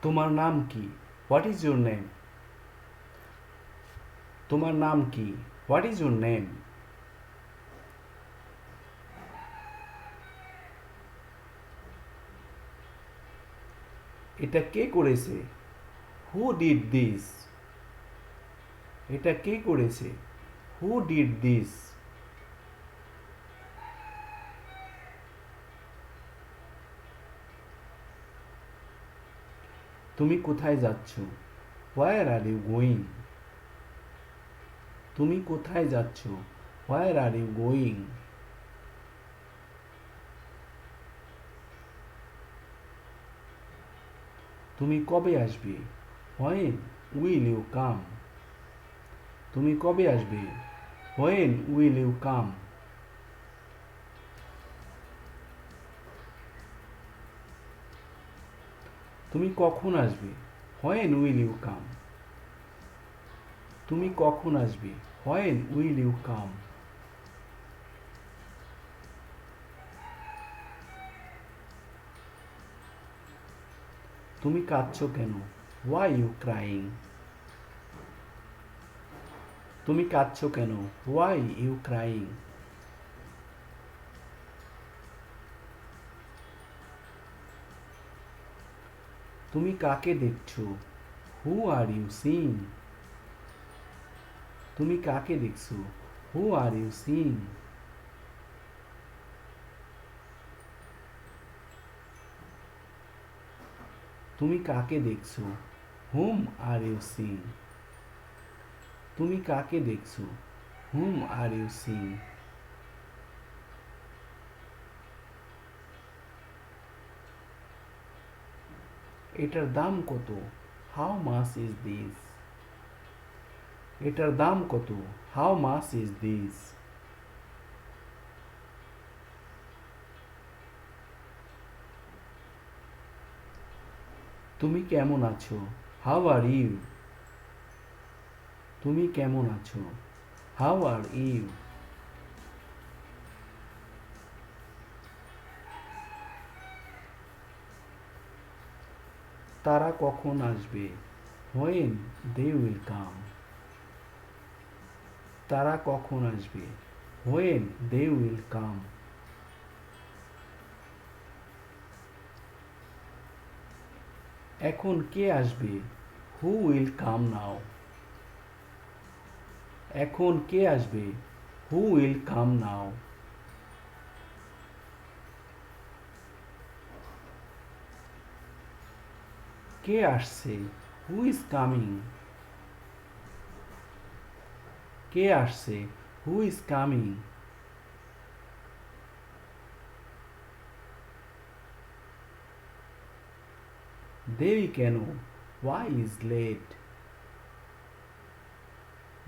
তোমার নাম কি? What is your name? তোমার নাম কি? What is your name? এটা কে করেছে? Who did this? এটা কে করেছে? Who did this? তুমি কোথায় যাচ্ছ? Where are you going? তুমি কোথায় যাচ্ছ? Where are you going? তুমি কবে আসবে? When will you come? তুমি কবে আসবে? When will you come? তুমি কখন আসবে? When will you come? তুমি কখন আসবে? When will you come? তুমি কাঁদছো কেন? Why you crying? তুমি কাঁদছো কেন? Why you crying? তুমি কাকে দেখছো? Who are you seeing? তুমি কাকে দেখছো? Who are you seeing? তুমি কাকে দেখছো? Whom are you seeing? তুমি কাকে দেখছো? Whom are you seeing? এটার দাম কত? How much is this? এটার দাম কত? How much is this? তুমি কেমন আছো? How are you? তুমি কেমন আছো? How are you? তারা কখন আসবে? হোয়েন দে উইল কাম? তারা কখন আসবে? When they will come? এখন কে আসবে? Who will come now? এখন কে আসবে? হু উইল কাম নাও? কে আসছে? Who is coming? কে আসছে? Who is coming? দেরি কেন? Why is late?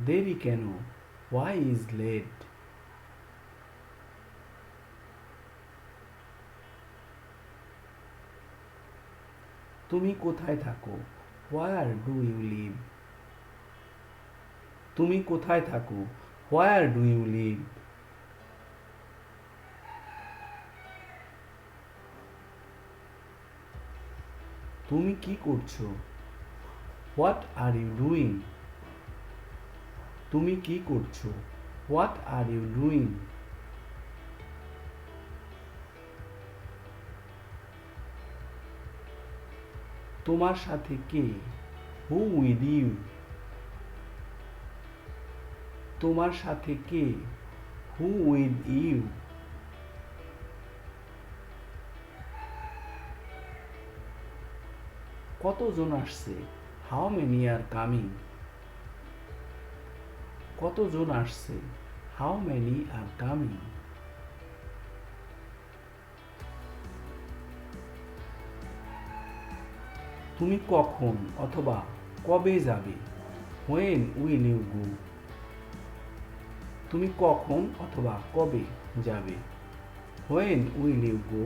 দেরি কেন? Why is late? তুমি কোথায় থাকো? Where do you live? তুমি কোথায় থাকো? Where do you live? তুমি কি করছো? What are you doing? তুমি কি করছো? What are you doing? তোমার সাথে কে? হু উইথ ইউ? তোমার সাথে কে? হু উইথ ইউ? কতজন আসছে? How many are coming? কতজন আসছে? How many are coming? তুমি কখন অথবা কবে যাবে? When will you go? তুমি কখন অথবা কবে যাবে? When will you go?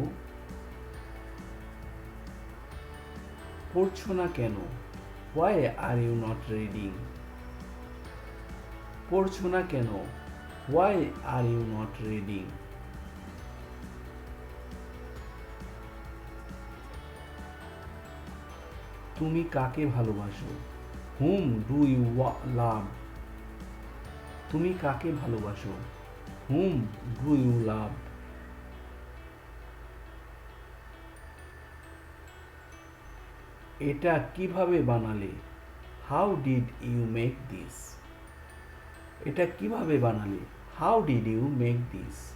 পড়ছো না কেন? Why are you not reading? পড়ছো না কেন? Why are you not reading? তুমি কাকে ভালোবাসো? Whom do you love? তুমি কাকে ভালোবাসো? Whom do you love? এটা কিভাবে বানালে? How did you make this? এটা কিভাবে বানালে? How did you make this?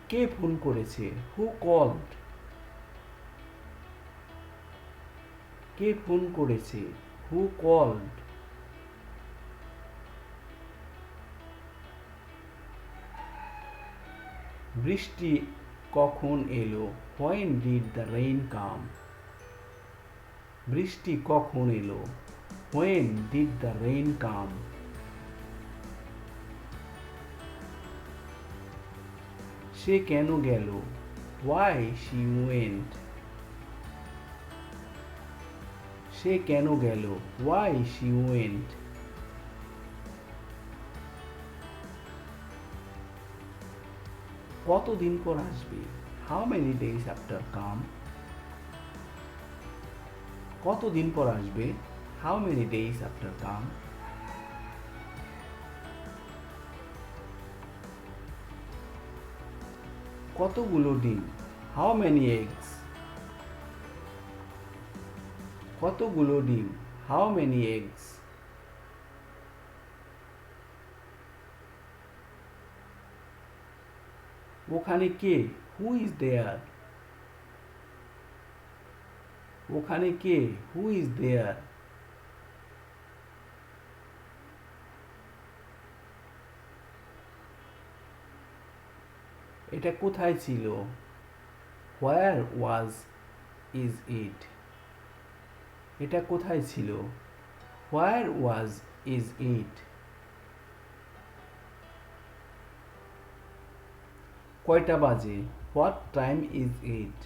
কে ফোন করেছে? Who called? কে ফোন করেছে? Who called? বৃষ্টি কখন এলো? When did the rain come? বৃষ্টি কখন এলো? When did the rain come? সে কেন গেল? Why she went? সে কেন গেল? Why she went? কতদিন পর আসবে? How many days after come? কতদিন পর আসবে? How many days after come? কতগুলো ডিম? How many eggs? কতগুলো ডিম? How many eggs? ওখানে কে? Who is there? ওখানে কে? Who is there? এটা কোথায় ছিল? Where was is it? এটা কোথায় ছিল? Where was is it? কয়টা বাজে? What time is it?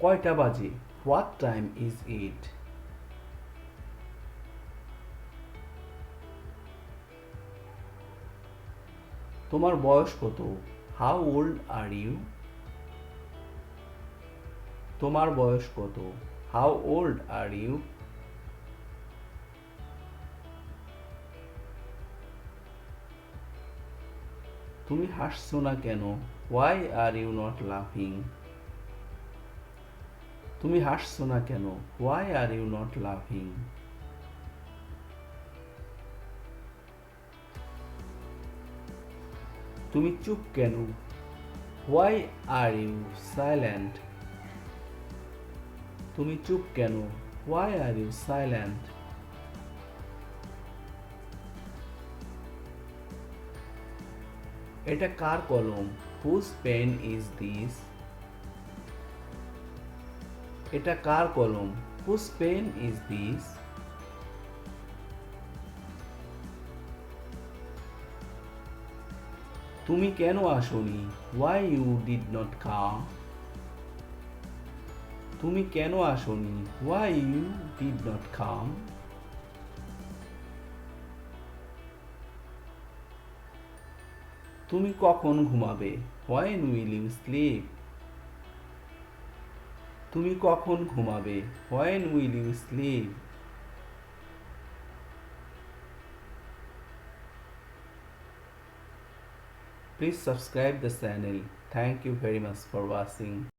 কয়টা বাজে? What time is it? তোমার বয়স কত? How old are you? তোমার বয়স কত? How old are you? তুমি হাসছো না কেন? হোয়াই আর ইউ নট লাফিং? তুমি হাসছো না কেন? হোয়াই আর ইউ নট লাফিং? তুমি চুপ কেন? Why are you silent? তুমি চুপ কেন? Why are you silent? এটা কার কলম? Whose pen is this? এটা কার কলম? Whose pen is this? তুমি কেন আসোনি? Why you did not come? তুমি কেন আসোনি? Why you did not come? তুমি কখন ঘুমাবে? When will you sleep? তুমি কখন ঘুমাবে? When will you sleep? Please subscribe the channel. Thank you very much for watching.